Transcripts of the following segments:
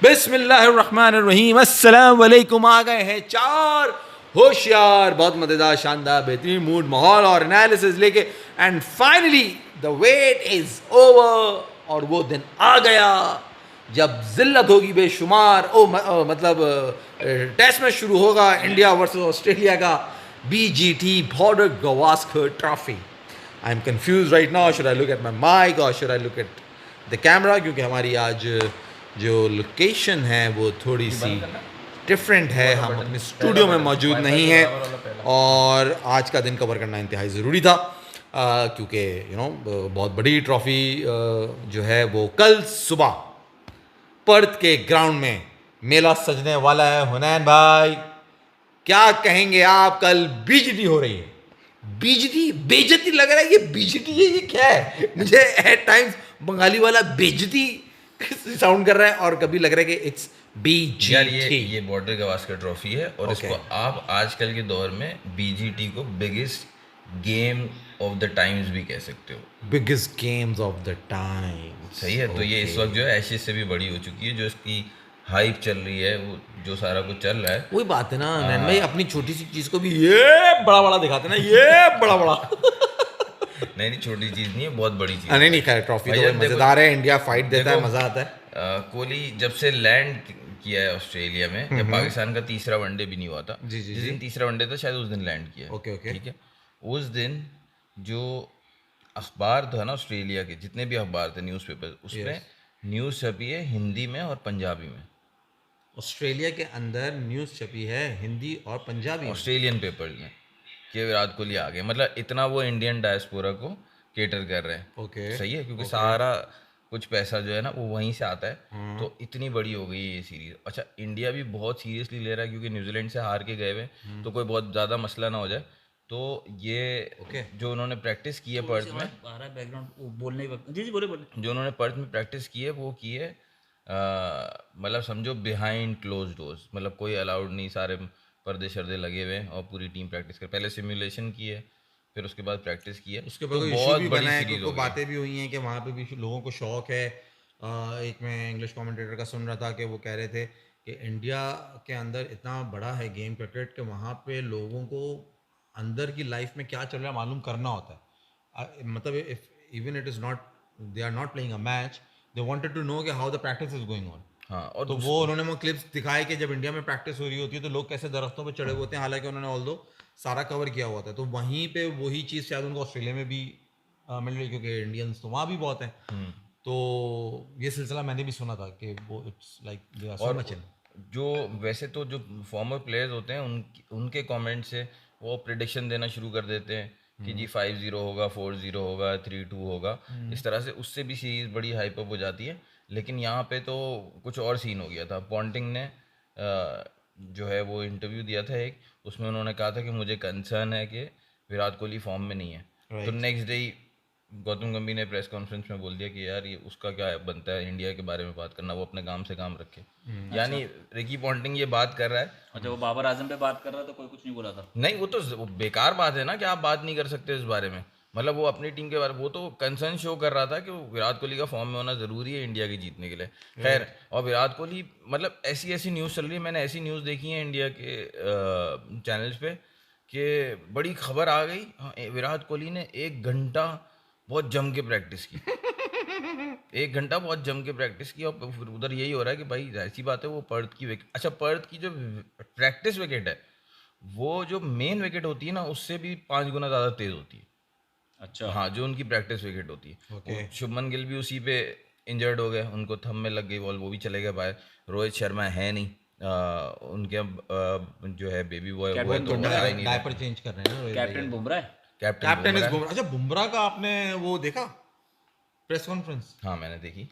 बिस्मिल्लाहिर्रहमानिर्रहीम, अस्सलाम वालेकुम। आ गए हैं चार होशियार, बहुत मज़ेदार, शानदार, बेहतरीन मूड, माहौल और एनालिसिस लेके। And finally the wait is over, और वो दिन आ गया जब जिल्लत होगी बेशुमार। मतलब टेस्ट मैच शुरू होगा इंडिया वर्सेस ऑस्ट्रेलिया का, BGT Border Gavaskar trophy. I am confuse right now, should I look at my mic और should I look at the camera, क्योंकि हमारी आज जो लोकेशन है वो थोड़ी सी डिफरेंट है। हम अपने स्टूडियो में मौजूद नहीं हैं और आज का दिन कवर करना इंतहाई ज़रूरी था, क्योंकि बहुत बड़ी ट्रॉफ़ी जो है वो कल सुबह पर्थ के ग्राउंड में मेला सजने वाला है। हुनैन भाई, क्या कहेंगे आप? कल बीजीटी हो रही है। बीजीटी बेइज्जती लग रहा है, ये बीजीटी है, ये क्या है? मुझे एट टाइम्स बंगाली वाला बेइज्जती साउंड कर रहा है, और कभी लग रहा है कि इट्स बीजीटी। यार ये बॉर्डर गवास्कर ट्रॉफी है और Okay. इसको आप आजकल के दौर में बीजीटी को biggest game of the times भी कह सकते हो। Biggest games of the time. सही है। तो ये इस वक्त जो है एशेज से भी बड़ी हो चुकी है, जो इसकी हाइप चल रही है, वो जो सारा कुछ चल रहा है। वही बात है ना नैन भाई, अपनी छोटी सी चीज को भी ये बड़ा बड़ा दिखाते ना, ये बड़ा बड़ा। नहीं, छोटी चीज़ नहीं है, बहुत बड़ी चीज़ नहीं नहीं, खैर ट्रॉफी तो मजेदार है, इंडिया फाइट देता है, मजा आता है। कोहली जब से लैंड किया है ऑस्ट्रेलिया में, जब पाकिस्तान का तीसरा वनडे भी नहीं हुआ था, जी, जी, जिस दिन तीसरा वनडे था शायद उस दिन लैंड किया है। ओके। ठीक है। उस दिन जो अखबार था ना ऑस्ट्रेलिया के, जितने भी अखबार थे, न्यूज़पेपर, उसमें न्यूज़ छपी है हिंदी में और पंजाबी में। ऑस्ट्रेलिया के अंदर न्यूज़ छपी है हिंदी और पंजाबी। ऑस्ट्रेलियन पेपर में कि विराट कोहली आ गए, मतलब इतना वो इंडियन डायस्पोरा को केटर कर रहे हैं। ओके। सही है, क्योंकि सारा कुछ पैसा जो है ना वो वहीं से आता है। तो इतनी बड़ी हो गई है ये सीरीज। अच्छा, इंडिया भी बहुत सीरियसली ले रहा है, क्योंकि न्यूजीलैंड से हार के गए हुए, तो कोई बहुत ज़्यादा मसला ना हो जाए। तो ये जो उन्होंने प्रैक्टिस की है पर्थ में, बैकग्राउंड बोलने ही वक्त जी जी बोले बोले जो उन्होंने पर्थ में प्रैक्टिस की है वो की है, मतलब समझो बिहाइंड क्लोज डोर्स, मतलब कोई अलाउड नहीं, सारे पर्दे शर्दे लगे हुए हैं और पूरी टीम प्रैक्टिस कर, पहले सिमुलेशन की है, फिर उसके बाद प्रैक्टिस की है। उसके तो बाद इशू बहुत भी बड़ी बना है, सीरीज क्योंकि हो गई। बातें भी हुई हैं कि वहाँ पे भी लोगों को शौक है। एक मैं इंग्लिश कमेंटेटर का सुन रहा था कि वो कह रहे थे कि इंडिया के अंदर इतना बड़ा है गेम क्रिकेट कि वहाँ पे लोगों को अंदर की लाइफ में क्या चल रहा है मालूम करना होता है। मतलब if even it is not, they are not playing a match, they wanted to know कि how the practice is going on. हाँ, और तो वो उन्होंने वो क्लिप्स दिखाए कि जब इंडिया में प्रैक्टिस हो रही होती है तो लोग कैसे दरख्तों पे चढ़े हुए होते हैं, हालांकि उन्होंने ऑल दो सारा कवर किया हुआ था। तो वहीं पे वही चीज़ शायद उनको ऑस्ट्रेलिया में भी मिल रही, क्योंकि इंडियंस तो वहाँ भी बहुत हैं। तो ये सिलसिला मैंने भी सुना था कि वो it's like they are so और मच इन। जो वैसे तो जो फॉर्मर प्लेयर्स होते हैं उनके कमेंट से वो प्रिडिक्शन देना शुरू कर देते हैं कि जी 5-0 होगा, 4-0 होगा, 3-2 होगा। इस तरह से उससे भी सीरीज बड़ी हाइप अप हो जाती है। लेकिन यहाँ पे तो कुछ और सीन हो गया था। पॉन्टिंग ने जो है वो इंटरव्यू दिया था एक, उसमें उन्होंने कहा था कि मुझे कंसर्न है कि विराट कोहली फॉर्म में नहीं है। तो नेक्स्ट डे ही गौतम गंभीर ने प्रेस कॉन्फ्रेंस में बोल दिया कि यार ये उसका क्या बनता है इंडिया के बारे में बात करना, वो अपने काम से काम रखे। यानी रिकी पॉन्टिंग ये बात कर रहा है। अच्छा, वो बाबर आजम पे बात कर रहा था, कोई कुछ नहीं बोला था। नहीं, वो बेकार बात है ना कि आप बात नहीं कर सकते इस बारे में। मतलब वो अपनी टीम के बारे में, वो तो कंसर्न शो कर रहा था कि विराट कोहली का फॉर्म में होना ज़रूरी है इंडिया के जीतने के लिए। खैर, और विराट कोहली, मतलब ऐसी ऐसी न्यूज़ चल रही है, मैंने ऐसी न्यूज़ देखी है इंडिया के चैनल्स पे कि बड़ी खबर आ गई, हाँ, विराट कोहली ने 1 घंटा बहुत जम के प्रैक्टिस की। 1 घंटा बहुत जम के प्रैक्टिस की, और फिर उधर यही हो रहा है कि भाई ऐसी बात है, वो पर्थ की विकेट, अच्छा पर्थ की जो प्रैक्टिस विकेट है, वो जो मेन विकेट होती है ना उससे भी 5 गुना ज़्यादा तेज़ होती है। अच्छा, हाँ, जो उनकी प्रैक्टिस विकेट होती है। वो शुभमन गिल भी उसी पे इंजर्ड हो गए, उनको थंब में लग गई बॉल, वो भी चले गए बाहर। रोहित शर्मा है नहीं, उनके अब जो है बेबी बॉय वो है, तो वो आ ही नहीं रहा। डायपर चेंज कर रहे हैं ना रोहित कैप्टन भैया। बुमराह है। Captain is Bumrah. बुमराह। अच्छा, बुमराह का आपने वो देखा प्रेस कॉन्फ्रेंस? हाँ, मैंने देखी।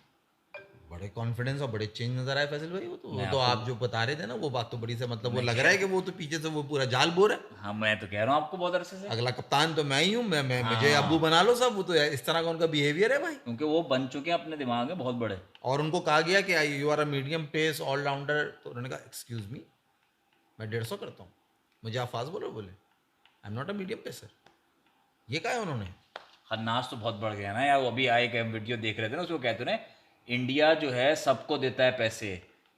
बड़े कॉन्फिडेंस और बड़े चेंज नजर आए फैसल भाई। वो तो मैं आप जो बता रहे थे ना, वो बात तो बड़ी से मतलब वो लग रहा है कि वो तो पीछे से वो पूरा जाल बोर है। हाँ, मैं तो कह रहा हूँ आपको बहुत अरसे से, अगला कप्तान तो मैं ही हूँ, मैं मुझे अब्बू बना लो सब। वो तो इस तरह का उनका बिहेवियर है भाई। क्योंकि वो बन चुके हैं अपने दिमाग में बहुत बड़े। और उनको कहा गया कि you are a medium pace allrounder, तो उन्होंने कहा एक्सक्यूज मी, मैं 150 करता हूँ, मुझे आप फास्ट बोलो। बोले I am not a medium pacer. ये कहा है उन्होंने। खन्नास तो बहुत बढ़ गया ना यार। वो अभी आए एक वीडियो देख रहे थे ना, उसको कहते ना, इंडिया जो है सबको देता है पैसे,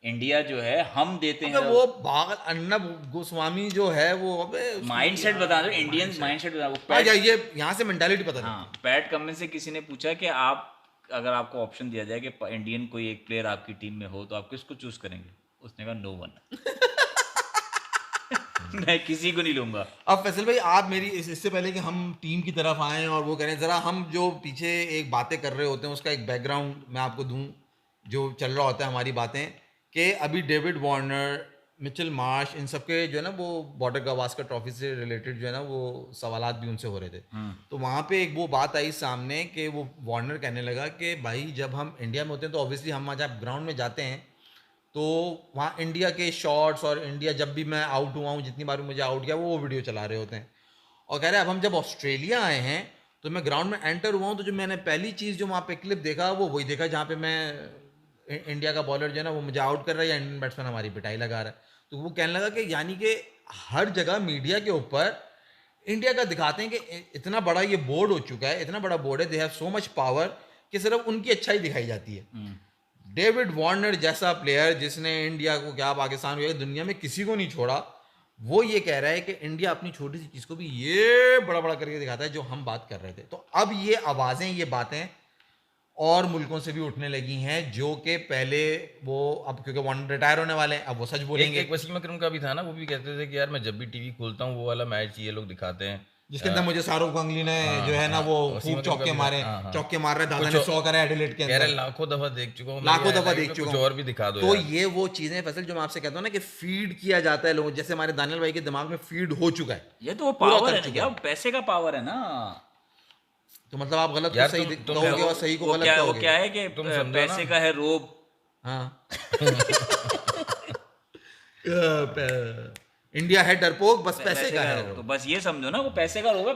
इंडिया जो है हम देते हैं वो पागल अर्नब गोस्वामी जो है वो अबे माइंडसेट बता दो, इंडियन माइंडसेट बता वो हाँ ये यहाँ से मेंटालिटी पता हाँ, पैट कमिंस से किसी ने पूछा कि आप अगर आपको ऑप्शन दिया जाए कि इंडियन कोई एक प्लेयर आपकी टीम में हो तो आप किसको चूज करेंगे? उसने कहा नो वन। मैं किसी को नहीं लूंगा। अब फैसल भाई आप मेरी इससे पहले कि हम टीम की तरफ आएं और वो करें, ज़रा हम जो पीछे एक बातें कर रहे होते हैं उसका एक बैकग्राउंड मैं आपको दूं जो चल रहा होता है हमारी बातें, कि अभी डेविड वार्नर, मिचेल मार्श, इन सबके जो है ना वो बॉर्डर गावस्कर ट्रॉफी से रिलेटेड जो है ना वो सवालात भी उनसे हो रहे थे। तो वहाँ पे एक वो बात आई सामने कि वो वार्नर कहने लगा कि भाई जब हम इंडिया में होते हैं तो ऑब्वियसली हम जब ग्राउंड में जाते हैं तो वहाँ इंडिया के शॉट्स और इंडिया जब भी मैं आउट हुआ हूँ, जितनी बार मुझे आउट किया वो वीडियो चला रहे होते हैं। और कह रहे हैं अब हम जब ऑस्ट्रेलिया आए हैं तो मैं ग्राउंड में एंटर हुआ हूँ तो जो मैंने पहली चीज़ जो वहाँ पे क्लिप देखा वो वही देखा जहाँ पे मैं इंडिया का बॉलर जो है ना वो मुझे आउट कर रहा है या इंडियन बैट्समैन हमारी पिटाई लगा रहा है। तो वो कहने लगा कि यानी कि हर जगह मीडिया के ऊपर इंडिया का दिखाते हैं कि इतना बड़ा ये बोर्ड हो चुका है, इतना बड़ा बोर्ड है, they have so much power कि सिर्फ उनकी अच्छाई दिखाई जाती है। डेविड वार्नर जैसा प्लेयर जिसने इंडिया को क्या पाकिस्तान को दुनिया में किसी को नहीं छोड़ा, वो ये कह रहा है कि इंडिया अपनी छोटी सी चीज़ को भी ये बड़ा बड़ा करके दिखाता है जो हम बात कर रहे थे। तो अब ये आवाज़ें, ये बातें और मुल्कों से भी उठने लगी हैं जो कि पहले वो अब क्योंकि वार्नर रिटायर होने वाले हैं अब वो सच बोलेंगे। एक वसीम अकरम का भी था ना, वो भी कहते थे कि यार मैं जब भी टीवी खोलता हूँ वो वाला मैच ये लोग दिखाते हैं जिसके अंदर मुझे शाहरुख गंगली ने जो है ना वो खूब चौके मारे, चौके मार रहे, दादा ने 100 करा एडिलेड के अंदर, लाखों दफा देख चुका हूँ, लाखों दफा देख चुका हूँ। और भी दिखा दो तो ये वो चीजें फैसल जो मैं आपसे कहता हूँ ना कि फीड किया जाता है लोगों, जैसे हमारे दानियल भाई के दिमाग में फीड हो चुका है। ये तो पावर है ना, पैसे का पावर है ना। तो मतलब आप गलत को सही कहोगे और सही को गलत कहोगे। वो क्या है कि पैसे का है रोब। हाँ इंडिया है डरपोक, बस पैसे का है। तो बस ये समझो ना, वो पैसे का रोग है,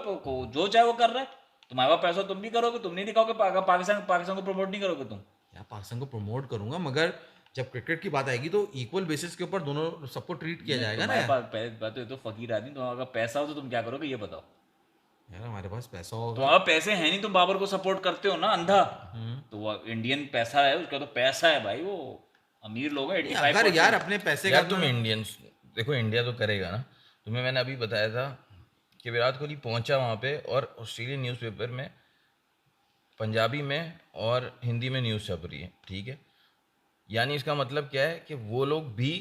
जो चाहे वो कर रहा है। तुम्हारे पास पैसा तुम भी करोगे, तुम नहीं दिखाओगे, पाकिस्तान को प्रमोट नहीं करोगे तुम। यार पाकिस्तान को प्रमोट करूंगा मगर जब क्रिकेट की बात आएगी तो इक्वल बेसिस के ऊपर दोनों सबको ट्रीट किया जाएगा ना। बात तो फकीर आदमी, तो अगर पैसा हो तो तुम क्या करोगे ये बताओ यार। हमारे पास पैसा होगा तो अब पैसे हैं नहीं, तुम बाबर को सपोर्ट करते हो ना अंधा। तो वो इंडियन पैसा है, उसका तो पैसा है भाई, वो अमीर लोग हैं 85%। अगर यार अपने पैसे का तुम इंडियंस देखो, इंडिया तो करेगा ना। तुम्हें मैंने अभी बताया था कि विराट कोहली पहुंचा वहाँ पे और ऑस्ट्रेलियन न्यूज़पेपर में पंजाबी में और हिंदी में न्यूज़ छप रही है, ठीक है। यानी इसका मतलब क्या है कि वो लोग भी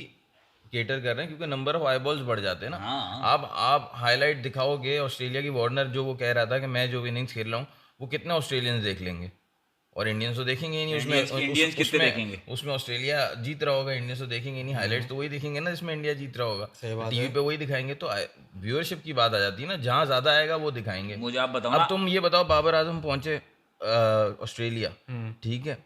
केटर कर रहे हैं क्योंकि नंबर ऑफ आईबॉल्स बढ़ जाते हैं ना। आप हाईलाइट दिखाओगे ऑस्ट्रेलिया की, वार्नर जो वो कह रहा था कि मैं जो इनिंग्स खेल रहा हूँ वो कितने ऑस्ट्रेलियंस देख लेंगे, और इंडियंस तो देखेंगे ही नहीं। उसमें ऑस्ट्रेलिया जीत रहा होगा, इंडियंस तो देखेंगे नहीं। हाईलाइट्स तो वही देखेंगे ना जिसमें इंडिया जीत रहा होगा, टीवी पे वही दिखाएंगे। तो व्यूअरशिप की बात आ जाती है ना, जहाँ ज्यादा आएगा वो दिखाएंगे। मुझे आप बताओ, अब तुम ये बताओ, बाबर आजम पहुंचे ऑस्ट्रेलिया, ठीक है,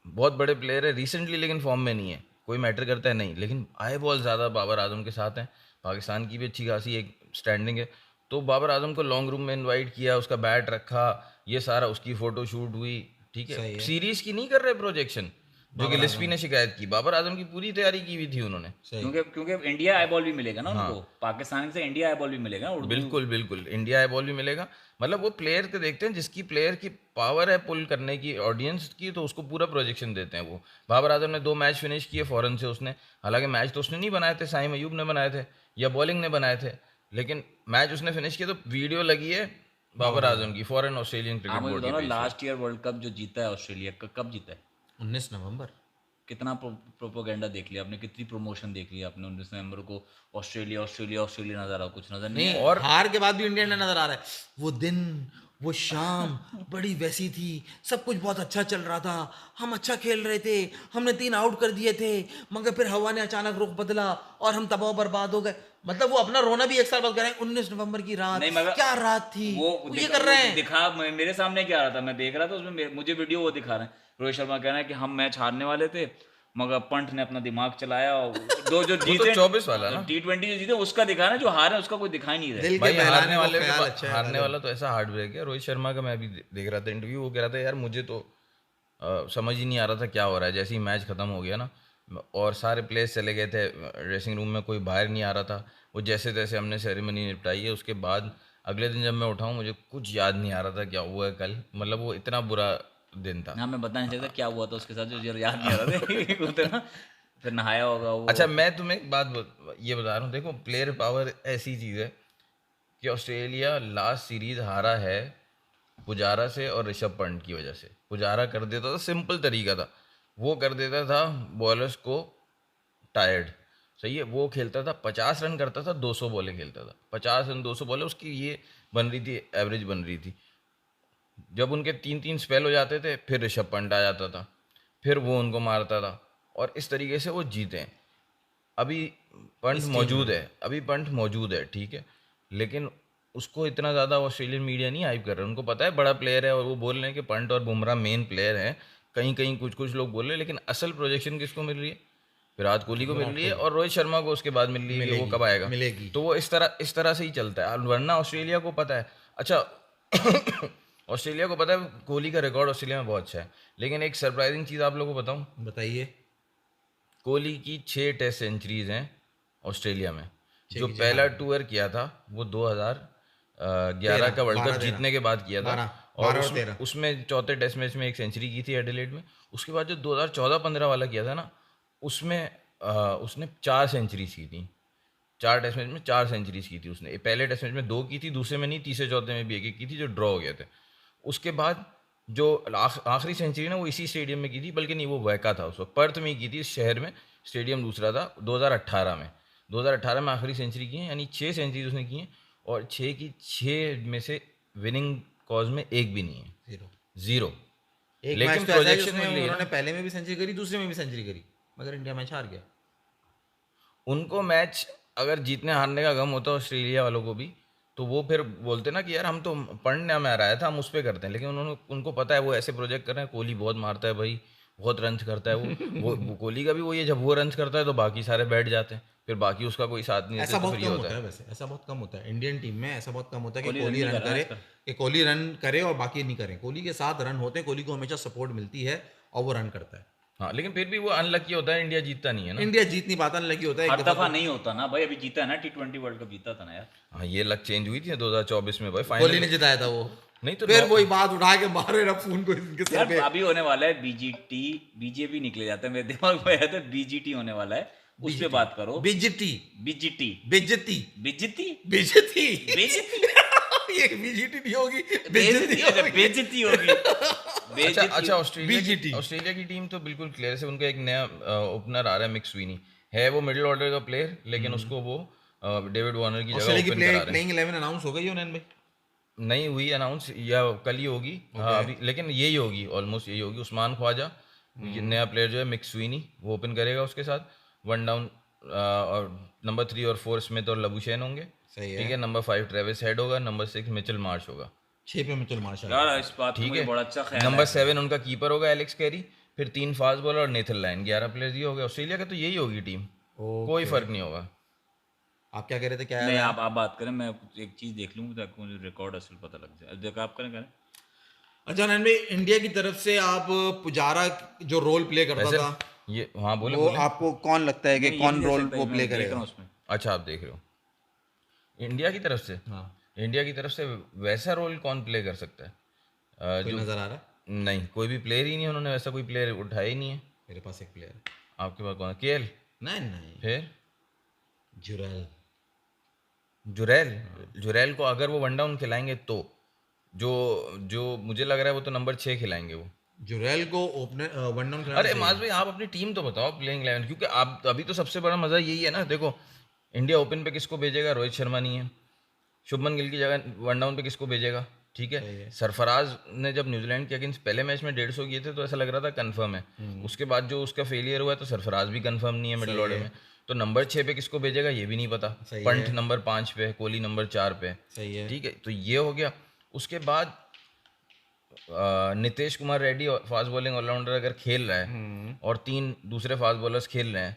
बहुत बड़े प्लेयर है रिसेंटली, लेकिन फॉर्म में नहीं है, कोई मैटर करता है नहीं, लेकिन आए बॉल ज़्यादा बाबर आजम के साथ हैं। पाकिस्तान की भी अच्छी खासी एक स्टैंडिंग है। तो बाबर आजम को लॉन्ग रूम में इनवाइट किया, उसका बैट रखा, ये सारा, उसकी फोटो शूट हुई, ठीक है। सीरीज की नहीं कर रहे प्रोजेक्शन, जो कि लिस्पी ने शिकायत की। बाबर आजम की पूरी तैयारी की हुई थी उन्होंने, क्योंकि इंडिया आई बॉल भी मिलेगा ना उनको, पाकिस्तान से इंडिया आई बॉल भी मिलेगा ना। बिल्कुल बिल्कुल, इंडिया आई बॉल भी मिलेगा। मतलब वो प्लेयर के देखते हैं जिसकी प्लेयर की पावर है पुल करने की ऑडियंस की, तो उसको पूरा प्रोजेक्शन देते हैं वो। बाबर आजम ने 2 मैच फिनिश किए फॉरन से उसने, हालांकि मैच तो उसने नहीं बनाए थे, साइम अयूब ने बनाए थे या बॉलिंग ने बनाए थे, लेकिन मैच उसने फिनिश किया। तो वीडियो लगी है बाबर आजम की फॉरेन ऑस्ट्रेलियन क्रिकेट बोर्ड की। लास्ट ईयर वर्ल्ड कप जो जीता है ऑस्ट्रेलिया का, कब जीता है? 19 नवंबर। कितना प्रोपोगेंडा देख लिया आपने, कितनी प्रमोशन देख लिया आपने 19 नवंबर को। ऑस्ट्रेलिया ऑस्ट्रेलिया ऑस्ट्रेलिया नजर आ रहा, कुछ नजर नहीं। और हार के बाद भी इंडिया ने नजर आ रहा है। वो दिन, वो शाम बड़ी वैसी थी, सब कुछ बहुत अच्छा चल रहा था, हम अच्छा खेल रहे थे, हमने 3 आउट कर दिए थे, मगर फिर हवा ने अचानक रुख बदला और हम तबाह बर्बाद हो गए। मतलब वो अपना रोना भी एक साल बाद कर रहे हैं। 19 नवंबर की रात, क्या रात थी, वो ये कर रहे हैं। दिखा मेरे सामने क्या आ रहा था, मैं देख रहा था, उसमें मुझे वीडियो वो दिखा रहे हैं। रोहित शर्मा कह रहा है कि हम मैच हारने वाले थे, मगर पंट ने अपना दिमाग चलाया और जो जीते 24 वाला ना T20 जो जीते उसका दिखा रहा है, जो हारे उसका कोई दिखाई नहीं रहा। भाई हारने वाला तो ऐसा हार्ड ब्रेक है। रोहित शर्मा का मैं अभी देख रहा था इंटरव्यू, वो कह रहा था यार मुझे तो समझ ही नहीं आ रहा था क्या हो रहा है। जैसे ही मैच खत्म हो गया ना और सारे प्लेयर्स चले गए थे ड्रेसिंग रूम में, कोई बाहर नहीं आ रहा था, वो जैसे तैसे हमने सेरेमनी निपटाई है। उसके बाद अगले दिन जब मैं उठाऊँ मुझे कुछ याद नहीं आ रहा था क्या हुआ है कल। मतलब वो इतना बुरा दिन था। हाँ मैं बता नहीं सकता क्या हुआ था उसके साथ, जो याद नहीं आ रहा था बोलते ना, फिर नहाया होगा वो। अच्छा मैं तुम्हें एक बात ये बता रहा हूँ, देखो प्लेयर पावर ऐसी चीज़ है कि ऑस्ट्रेलिया लास्ट सीरीज हारा है पुजारा से और ऋषभ पंत की वजह से। पुजारा कर देता था, सिंपल तरीका था, वो कर देता था बॉलर्स को टायर्ड, सही है। वो खेलता था 50 रन करता था, 200 बॉलें खेलता था, 50 रन 200 बॉलें उसकी ये बन रही थी, एवरेज बन रही थी। जब उनके 3-3 स्पेल हो जाते थे फिर ऋषभ पंत आ जाता था, फिर वो उनको मारता था, और इस तरीके से वो जीते हैं। अभी पंत मौजूद है, अभी पंत मौजूद है, ठीक है, लेकिन उसको इतना ज़्यादा ऑस्ट्रेलियन मीडिया नहीं हाइप कर रहा है। उनको पता है बड़ा प्लेयर है और वो बोल रहे हैं कि पंत और बुमराह मेन प्लेयर हैं, कहीं कहीं कुछ कुछ लोग बोल रहे हैं, लेकिन असल प्रोजेक्शन किसको मिल रही है? विराट कोहली को मिल रही है, और रोहित शर्मा को उसके बाद मिल रही है कि वो कब आएगा। मिलेगी। तो वो इस तरह से ही चलता है, वरना ऑस्ट्रेलिया को पता है। अच्छा ऑस्ट्रेलिया को पता है कोहली का रिकॉर्ड ऑस्ट्रेलिया में बहुत अच्छा है, लेकिन एक सरप्राइजिंग चीज़ आप लोगों को बताऊं, बताइए। कोहली की 6 टेस्ट सेंचुरीज हैं ऑस्ट्रेलिया में। जो पहला टूर किया था वो 2011 का वर्ल्ड कप जीतने के बाद किया था, और उसमें चौथे टेस्ट मैच में एक सेंचुरी की थी एडिलेड में। उसके बाद जो 2014-15 वाला किया था ना, उसमें उसने 4 सेंचुरीज की थी, 4 टेस्ट मैच में 4 सेंचुरीज की थी उसने। पहले टेस्ट मैच में 2 की थी, दूसरे में नहीं, तीसरे चौथे में भी एक की थी, जो ड्रॉ हो गए थे। उसके बाद जो आखिरी सेंचुरी ना वो इसी स्टेडियम में की थी, बल्कि नहीं वो वैका था उस वक्त, पर्थ में ही की थी, इस शहर में, स्टेडियम दूसरा था। 2018 में आखिरी सेंचुरी की है, यानी 6 सेंचुरी उसने की हैं, और 6 की 6 में से विनिंग कॉज में एक भी नहीं है, जीरो। लेकिन प्रोजेक्शन में उन्होंने पहले में भी सेंचुरी करी, दूसरे में भी सेंचुरी करी, मगर इंडिया मैच हार गया। उनको मैच अगर जीतने हारने का गम होता ऑस्ट्रेलिया वालों को भी, तो वो फिर बोलते ना कि यार हम तो पढ़ने में आ रहा था, हम उस पर करते हैं। लेकिन उनको पता है वो ऐसे प्रोजेक्ट कर रहे हैं, कोहली बहुत मारता है भाई, बहुत रन करता है वो कोहली का भी वही है, जब वो रन करता है तो बाकी सारे बैठ जाते हैं, फिर बाकी उसका कोई साथ नहीं ऐसा बहुत कम होता है वैसे, ऐसा बहुत कम होता है इंडियन टीम में, ऐसा बहुत कम होता है कि कोहली रन करे और बाकी नहीं करें। कोहली के साथ रन होते हैं, कोहली को हमेशा सपोर्ट मिलती है और वो रन करता है। हाँ, लेकिन फिर भी वो अनलकी होता है, इंडिया जीतता नहीं है ना। इंडिया जीत नहीं पाता, अनलकी होता है। हर दफा नहीं होता ना भाई, अभी जीता है ना T20 वर्ल्ड कप, जीता था ना यार। हाँ, ये लक चेंज हुई थी 2024 में भाई, कोहली ने जिताया था वो, नहीं तो फिर वही बात उठा के मारे ना फोन को इनके सर पे। अभी होने वाला है बीजेपी निकले जाता है मेरे दिमाग में, आया था बीजीटी होने वाला है, उस पे बात करो। बीजीटी ये बीजीटी नहीं होगी, बेइज्जती होगी। अच्छा ऑस्ट्रेलिया की टीम तो बिल्कुल क्लियर है, उनका एक नया ओपनर आ रहा है, मिक्सविनी है, वो मिडिल ऑर्डर का प्लेयर, लेकिन उसको वो डेविड वार्नर की जगह ओपन करा रहे हैं। प्लेइंग 11 अनाउंस हो गई है भाई? नहीं हुई अनाउंस, या कल ही होगी। हाँ अभी, लेकिन यही होगी, ऑलमोस्ट यही होगी। उस्मान ख्वाजा नया प्लेयर जो है मिक्सविनी, वो ओपन करेगा उसके साथ। वन डाउन और नंबर 3 और 4 स्मिथ और लबुशेन होंगे, ठीक है। नंबर 5 ट्रेविस हेड होगा, नंबर 6 मिचेल मार्श होगा, 6 पे मिचेल मार्श यार इस बात ठीक है। बड़ा अच्छा ख्याल है। नंबर 7 उनका कीपर होगा एलेक्स कैरी, फिर 3 फास्ट बॉलर और नेथन लायन, 11 प्लेयर्स ये हो गए ऑस्ट्रेलिया का। तो यही होगी टीम, कोई फर्क नहीं होगा। आप क्या कह रहे थे? क्या नहीं, आप बात करें, मैं एक चीज देख लूँ ताकि मुझे रिकॉर्ड असल पता लग जाए। देखो आप करें। अच्छा नैन भाई, इंडिया की तरफ से आप पुजारा जो रोल प्ले करता था, ये हाँ बोले, वो आपको कौन लगता है कि कौन रोल वो प्ले करेगा उसमें? अच्छा आप देख रहे हो इंडिया की तरफ से? हाँ, इंडिया की तरफ से वैसा रोल कौन प्ले कर सकता है? कोई नजर आ रहा है? नहीं, कोई भी प्लेयर ही नहीं, उन्होंने वैसा कोई प्लेयर उठाया ही नहीं है। मेरे पास एक प्लेयर है। आपके पास कौन है? केएल? नहीं, फिर जुरैल को अगर वो वन डाउन खिलाएंगे तो जो मुझे लग रहा है वो तो नंबर 6 खिलाएंगे वो जुरैल को ओपनर वन डाउन। अरे माज भाई, आप अपनी टीम तो बताओ, प्लेइंग 11, क्योंकि आप अभी तो सबसे बड़ा मजा यही है ना। देखो इंडिया ओपन पे किसको भेजेगा? रोहित शर्मा नहीं है, शुभमन गिल की जगह वन डाउन पे किसको भेजेगा? ठीक है, सरफराज ने जब न्यूजीलैंड के अगेंस्ट पहले मैच में 150 किए थे तो ऐसा लग रहा था कंफर्म है। उसके बाद जो उसका फेलियर हुआ है तो सरफराज भी कंफर्म नहीं है मिडिल ऑर्डर में। तो नंबर 6 पे किसको भेजेगा ये भी नहीं पता। पंट नंबर 5 पे, कोहली नंबर 4 पे, ठीक है। तो ये हो गया। उसके बाद Nitish Kumar Reddy fast bowling allrounder अगर खेल रहा है और 3 दूसरे फास्ट बॉलर्स खेल रहे हैं,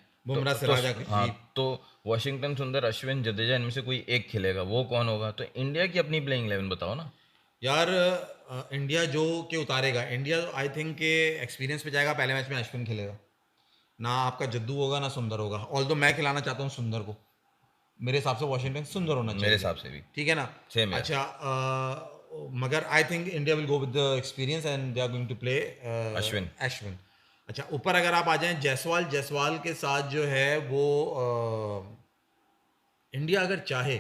तो वॉशिंगटन सुंदर, अश्विन, जडेजा, इनमें से कोई एक खेलेगा, वो कौन होगा? तो इंडिया की अपनी प्लेइंग 11 बताओ ना यार। इंडिया जो के उतारेगा, इंडिया आई थिंक के एक्सपीरियंस पे जाएगा। पहले मैच में अश्विन खेलेगा, ना आपका जद्दू होगा ना सुंदर होगा। ऑल्दो मैं खिलाना चाहता हूँ सुंदर को, मेरे हिसाब से वॉशिंगटन सुंदर होना चाहिए, मेरे हिसाब से भी, ठीक है ना? सेम है। अच्छा मगर I think India will go with the experience and they are going to play Ashwin. अच्छा, ऊपर अगर आप आ जाएं जायसवाल के साथ जो है वो इंडिया अगर चाहे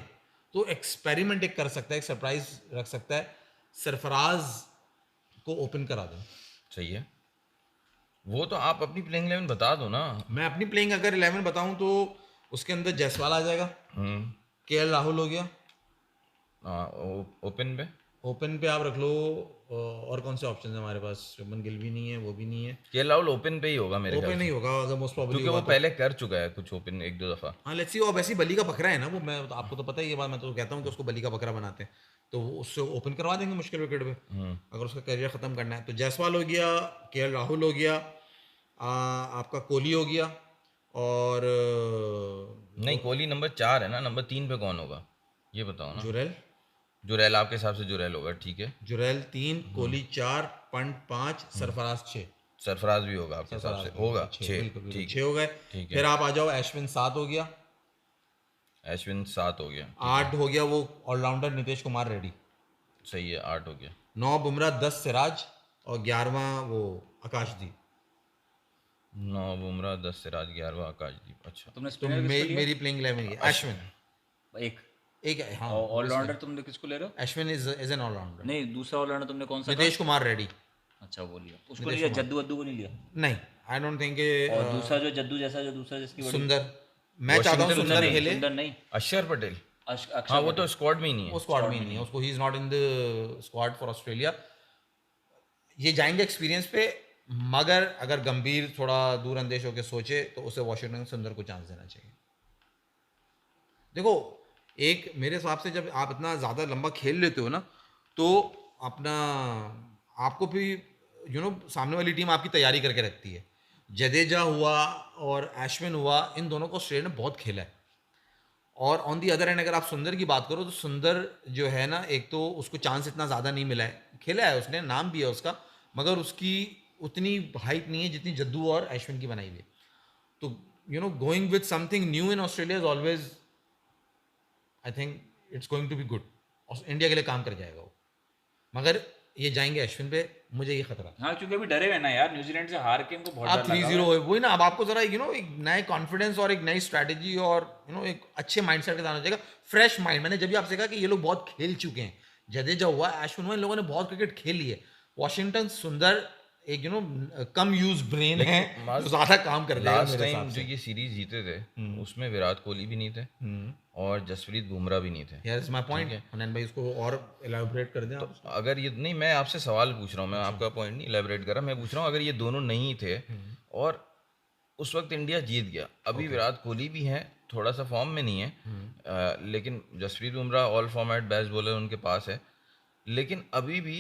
तो एक्सपेरिमेंट एक कर सकता है, एक सरप्राइज रख सकता है, सरफराज को ओपन करा दें। सही है, वो तो आप अपनी प्लेइंग 11 बता दो ना। मैं अपनी प्लेइंग अगर 11 बताऊं तो उसके अंदर जायसवाल आ जाएगा, केएल राहुल हो गया, ओपन पे ओपन पे आप रख लो और कौन से ऑप्शन है हमारे पास, शुभमन गिल भी नहीं है, वो भी नहीं है, केएल राहुल ओपन पे ही होगा मेरे ख्याल ओपन से, नहीं होगा अगर मोस्ट प्रॉब्ली क्योंकि वो पहले कर चुका है कुछ ओपन 1-2 दफा। हाँ लेट्स सी। और वैसे ही बली का बकरा है ना वो, मैं आपको तो पता ही ये बात, मैं तो कहता हूँ कि उसको बली का बकरा बनाते हैं, तो वो उससे ओपन करवा देंगे मुश्किल विकेट पे अगर उसका करियर ख़त्म करना है। तो जायसवाल हो गया, केएल राहुल हो गया, आपका कोहली हो गया, और नहीं, कोहली नंबर 4 है ना, नंबर 3 पे कौन होगा ये बताओ ना। जुरैल, जुरैल आपके हिसाब से जुरैल होगा, ठीक है। जुरैल 3, कोहली 4, पंट 5, सरफराज 6, सरफराज भी होगा आपके हिसाब से, होगा 6, बिल्कुल ठीक 6 हो गए। ठीक है। फिर आप आ जाओ, अश्विन 7 हो गया, अश्विन 7 हो गया, 8 हो गया वो ऑलराउंडर नीतीश कुमार रेड्डी, सही है, 8 हो गया। 9 बुमराह, 10 सिराज, और 11वां वो आकाशदीप। 9 बुमराह, 10 सिराज, 11वां आकाशदीप। अच्छा, तुमने तो स्पिनर किसको लिया? मेरी प्लेइंग 11 ये अश्विन एक एक है, हाँ। ऑलराउंडर तुमने किसको ले रहे हो? Ashwin is an allrounder. नहीं, दूसरा ऑलराउंडर तुमने कौन सा नीतीश कुमार रेड्डी। कहा? अच्छा, वो लिया, उसको नहीं लिया, जद्दू वद्दू को नहीं लिया? नहीं, आई डोंट थिंक और दूसरा जो जद्दू जैसा, जो दूसरा जिसकी बड़ी सुंदर, मैं चाहता हूँ वॉशिंगटन सुंदर खेले। सुंदर नहीं, अक्षर पटेल, अक्षर हाँ वो तो स्क्वाड में ही नहीं वो है। स्क्वाड में ही नहीं है, उसको he is not in the squad for Australia. ये जाएंगे एक्सपीरियंस पे, मगर अगर गंभीर थोड़ा दूर अंदेश होकर सोचे तो उसे वॉशिंगटन सुंदर को चांस देना चाहिए। देखो, एक मेरे हिसाब से जब आप इतना ज़्यादा लंबा खेल लेते हो ना, तो अपना आपको भी सामने वाली टीम आपकी तैयारी करके रखती है। जडेजा हुआ और अश्विन हुआ, इन दोनों को ऑस्ट्रेलिया ने बहुत खेला है। और ऑन दी अदर एंड अगर आप सुंदर की बात करो तो सुंदर जो है ना, एक तो उसको चांस इतना ज़्यादा नहीं मिला है, खेला है उसने, नाम भी है उसका, मगर उसकी उतनी हाइप नहीं है जितनी जद्दू और अश्विन की बनाई हुई है। तो going with something new in Australia is always, I think it's going to be good. India के लिए काम कर जाएगा वो, मगर ये जाएंगे अश्विन पे, मुझे ये खतरा है। हाँ, क्योंकि अभी डरे हुए ना यार, न्यूजीलैंड से हार के इनको बहुत आप डर लगा 3-0 हुआ है। वही ना, अब आपको जरा एक नए कॉन्फिडेंस और एक नई स्ट्रैटेजी और एक अच्छे माइंडसेट के साथ हो जाएगा, फ्रेश माइंड। मैंने जब भी आपसे कहा कि ये लोग बहुत खेल चुके हैं, जडेजा हुआ, अश्विन हुआ, इन लोगों ने बहुत क्रिकेट खेल ली है। वॉशिंगटन सुंदर एक कम यूज ब्रेन है, जो ज्यादा काम कर देगा लास्ट मेरे टाइम हिसाब जो से। ये सीरीज जीते थे उसमें विराट कोहली भी नहीं थे और जसप्रीत बुमराह भी नहीं थे। Here's my point, हनन भाई इसको और एलैबोरेट कर दें आप। अगर ये नहीं, मैं आपसे सवाल पूछ रहा हूँ, मैं आपका पॉइंट नहीं एलैबोरेट कर रहा, मैं पूछ रहा हूँ अगर ये दोनों नहीं थे और उस वक्त इंडिया जीत गया, अभी विराट कोहली भी हैं, थोड़ा सा फॉर्म में नहीं है, लेकिन Jasprit Bumrah all format best bowler उनके पास है, लेकिन अभी भी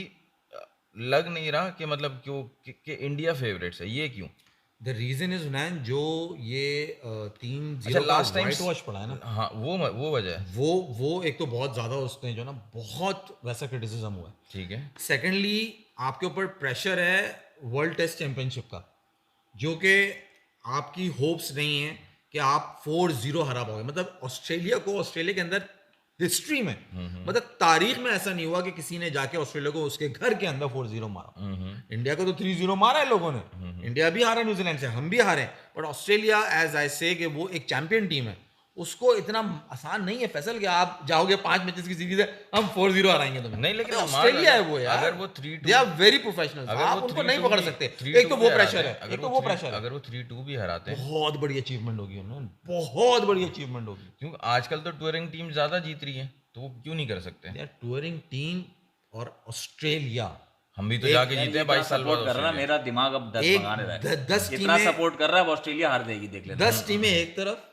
लग नहीं रहा कि मतलब क्यों कि इंडिया फेवरेट्स है, ये क्यों? द रीजन इज हुनैन, जो ये 3-0 अच्छा, का लास्ट टाइम वाइट वॉश पड़ा है ना, हाँ वो वजह है, वो एक तो बहुत ज्यादा उसने जो ना बहुत वैसा क्रिटिसिज्म हुआ है। ठीक है। सेकेंडली आपके ऊपर प्रेशर है वर्ल्ड टेस्ट चैंपियनशिप का, जो कि आपकी होप्स नहीं है कि आप 4-0 हरा पाओगे। मतलब ऑस्ट्रेलिया को, ऑस्ट्रेलिया के अंदर हिस्ट्री में, मतलब तारीख में ऐसा नहीं हुआ कि किसी ने जाके ऑस्ट्रेलिया को उसके घर के अंदर 4-0 मारा। इंडिया को तो 3-0 मारा है लोगों ने, इंडिया भी हारा न्यूजीलैंड से, हम भी हारे, बट ऑस्ट्रेलिया एज आई से कि वो एक चैंपियन टीम है, उसको इतना आसान नहीं है फैसल कि आप जाओगे 5 मैचेस की सीरीज है, हम 4-0 हराएंगे तुम्हें। नहीं, लेकिन ऑस्ट्रेलिया है वो यार, अगर वो 3-2 दे आर वेरी प्रोफेशनल, आप उनको नहीं पकड़ सकते। एक तो वो प्रेशर है, एक तो वो प्रेशर है। अगर वो 3-2 भी हराते हैं, बहुत बड़ी अचीवमेंट होगी उन्होंने, बहुत बड़ी अचीवमेंट होगी, क्योंकि आजकल तो टूरिंग टीम ज्यादा जीत रही है, तो वो क्यों नहीं कर सकते? They are touring team. और ऑस्ट्रेलिया, हम भी तो जाके जीते हैं 22 साल बाद। कर रहा है, मेरा दिमाग अब 10 एक भगाने रहा है, 10 इतना टीमें, सपोर्ट कर रहा है, अब ऑस्ट्रेलिया हार जाएगी, देख लेना। 10 टीमें एक तरफ,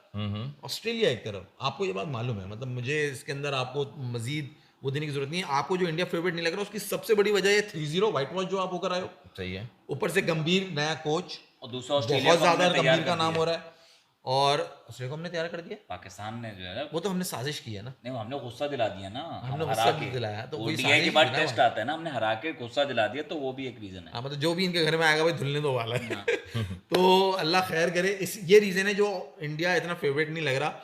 ऑस्ट्रेलिया एक तरफ। आपको ये बात मालूम है, मतलब मुझे इसके अंदर आपको मजीद वो देने की जरूरत नहीं है। आपको जो इंडिया फेवरेट नहीं लग रहा, उसकी सबसे बड़ी वजह है 3-0 व्हाइट वॉश जो आप होकर आए हो। सही है। ऊपर से गंभीर नया कोच, और दूसरा ऑस्ट्रेलिया बहुत को हमने ज्यादा तैयार गंभीर का कर नाम दिया। हो रहा है, और ऑस्ट्रेलिया को हमने तैयार कर दिया। पाकिस्तान ने जो है ना, वो तो हमने साजिश की है ना, नहीं, हमने गुस्सा दिला दिया ना, हमने हम गुस्सा हरा भी के दिलाया, तो वही ODI के साजिश बाद थी ना टेस्ट आता है ना, हमने हरा के गुस्सा दिला दिया, तो वो भी एक रीजन है। हाँ, मतलब जो भी इनके घर में आएगा भाई धुलने दो वाला है। तो अल्लाह खैर करे। ये रीजन है जो इंडिया इतना फेवरेट नहीं लग रहा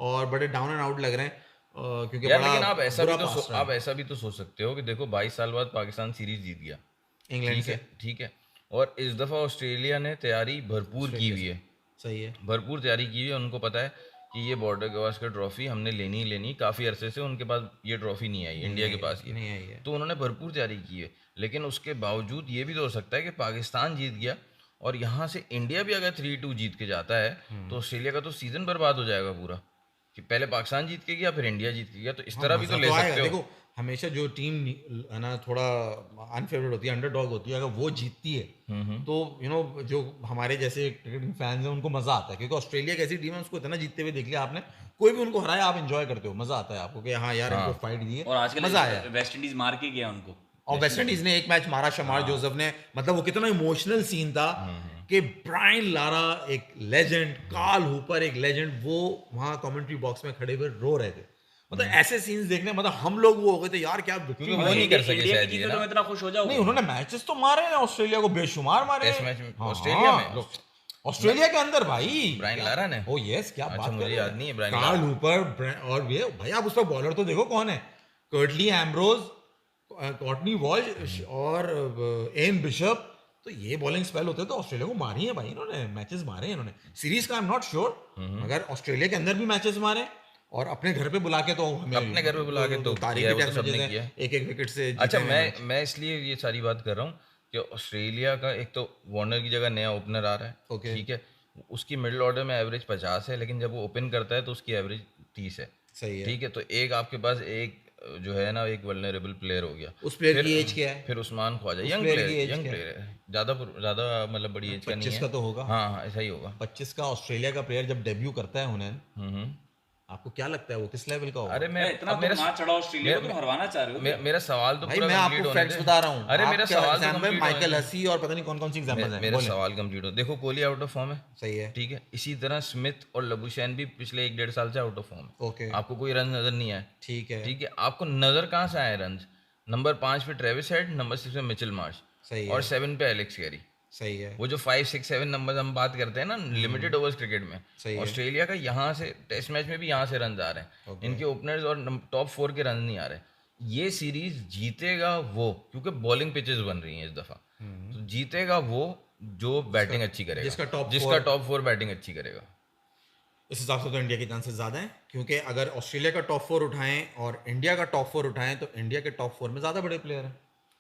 और बड़े डाउन एंड आउट लग रहे हैं। क्योंकि यार बड़ा लेकिन आप ऐसा बुरा भी तो past रहा आप ऐसा भी तो सोच सकते हो कि देखो 22 साल बाद पाकिस्तान सीरीज जीत गया, इंग्लैंड ठीक से। है ठीक है, और इस दफ़ा ऑस्ट्रेलिया ने तैयारी भरपूर की हुई है, सही है। भरपूर तैयारी की हुई है। उनको पता है कि ये बॉर्डर गवास्कर ट्रॉफी हमने लेनी ही लेनी, काफ़ी अरसे से उनके पास ये ट्रॉफी नहीं आई, इंडिया के पास ये, नहीं आई है। तो उन्होंने भरपूर तैयारी की है। लेकिन उसके बावजूद ये भी तो हो सकता है कि पाकिस्तान जीत गया और यहाँ से इंडिया भी अगर 3-2 जीत के जाता है तो ऑस्ट्रेलिया का तो सीज़न बर्बाद हो जाएगा पूरा, कि पहले पाकिस्तान जीत के गया फिर इंडिया जीत के गया, तो इस तरह भी मजा तो ले आएगा। सकते हो। देखो हमेशा जो टीम है ना थोड़ा अनफेवरेट होती है, अंडरडॉग होती है, अगर वो जीतती है तो जो हमारे जैसे क्रिकेट फैंस हैं उनको मजा आता है, क्योंकि ऑस्ट्रेलिया एक ऐसी टीम है, उसको इतना जीतते हुए देख लिया आपने, कोई भी उनको हराया आप एंजॉय करते हो, मजा आता है आपको कि हाँ यार इनको फाइट दी और है, आजकल मजा आया। वेस्ट इंडीज मार के गया उनको। और वेस्ट इंडीज ने एक मैच मारा, शमार जोसेफ ने, मतलब वो कितना इमोशनल सीन था कि ब्रायन लारा एक लेजेंड, कार्ल हूपर एक लेजेंड, वो वहां कमेंट्री बॉक्स में खड़े हुए रो रहे थे। मतलब ऐसे सीन्स देखने, मतलब हम लोग वो हो गए थे यार क्या क्योंकि वो नहीं कर सके इंडिया शायद की ये जीते ना, तो इतना खुश हो जाओ। नहीं, उन्होंने मैचेस तो मारे हैं ऑस्ट्रेलिया को, बेशुमार मारे टेस्ट हैं। मैच में हाँ, ऑस्ट्रेलिया में लो, ऑस्ट्रेलिया के अंदर भाई ब्रायन लारा ने। ओ यस, क्या अच्छा, बात कर मुझे रहे याद हैं। नहीं है ब्रायन कार्ल लारा। हूपर और ये भाई आप उस पर बॉलर तो देखो कौन है, कर्टली एम्ब्रोज, कॉर्टनी वॉल्श और एन बिशप, तो ये बॉलिंग स्पेल होते तो ऑस्ट्रेलिया को मारी है भाई इन्होंने, मैचेस मारे हैं इन्होंने सीरीज का, आई एम नॉट श्योर, मगर ऑस्ट्रेलिया के अंदर भी मैचेस मारे और अपने घर पे बुला के तो हमें अपने घर पे बुला के तो तारीख किया, के वो तो टेस्ट सबने मैचेस किया। हैं, एक एक विकेट से अच्छा, जीते हैं मैच। मैं इसलिए ये सारी बात कर रहा हूँ कि ऑस्ट्रेलिया का एक तो वार्नर की जगह नया ओपनर आ रहा है, Okay. ठीक है, उसकी मिडिल ऑर्डर में एवरेज 50 है, लेकिन जब वो ओपन करता है तो उसकी एवरेज 30 है, सही है। ठीक है, तो एक आपके पास एक जो है ना एक वल्नरेबल प्लेयर हो गया। उस प्लेयर फिर की एज क्या है? फिर उस्मान ख्वाजा, यंग player की प्लेयर, age यंग क्या है? प्लेयर है, ज़्यादा ज़्यादा मतलब बड़ी एज का नहीं 25 है। का तो होगा। हाँ हाँ, ऐसा ही होगा। 25 का ऑस्ट्रेलिया का प्लेयर जब डेब्यू करता है हुनैन, हम्म। आपको क्या लगता है वो किस लेवल का होगा? अरे मैं इतना अब तो मेरा ना चढ़ा ऑस्ट्रेलिया को, तुम हरवाना चाह रहे हो क्या? मेरा सवाल तो भाई पूरा मैं कंप्लीट आपको होने फैक्ट्स दे। बता रहा हूँ। अरे मेरा आपके सवाल तो एग्जाम में कंप्लीट माइकल होने दे। हसी और पता नहीं कौन कौन सी एग्जांपल्स हैं, मेरा बोले। सवाल कंप्लीट हो, देखो कोहली आउट ऑफ फॉर्म है, सही है। ठीक है, इसी तरह स्मिथ और लबुशैन भी पिछले 1-1.5 साल से आउट ऑफ फॉर्म है। ओके, आपको कोई रन नजर नहीं आया, ठीक है। ठीक है, आपको नजर कहाँ से आए रन? नंबर 5 पे ट्रेविस हेड, नंबर 6 पे मिचेल मार्श सही है। और 7 पे एलेक्स कैरी। सही है। वो जो 5, 6, 7 नंबर हम बात करते हैं ना लिमिटेड ओवर्स क्रिकेट में, सही है। ऑस्ट्रेलिया का यहाँ से टेस्ट मैच में भी यहाँ से रन आ रहे हैं, इनके ओपनर्स और टॉप 4 के रन नहीं आ रहे। ये सीरीज जीतेगा वो, क्योंकि बॉलिंग पिचेस बन रही हैं इस दफा, तो जीतेगा वो जो बैटिंग अच्छी करेगा, जिसका टॉप 4 बैटिंग अच्छी करेगा। इस हिसाब से तो इंडिया के चांसेस ज़्यादा हैं, क्योंकि अगर ऑस्ट्रेलिया का टॉप 4 उठाएं और इंडिया का टॉप 4 उठाएं तो इंडिया के टॉप 4 में ज़्यादा बड़े प्लेयर हैं।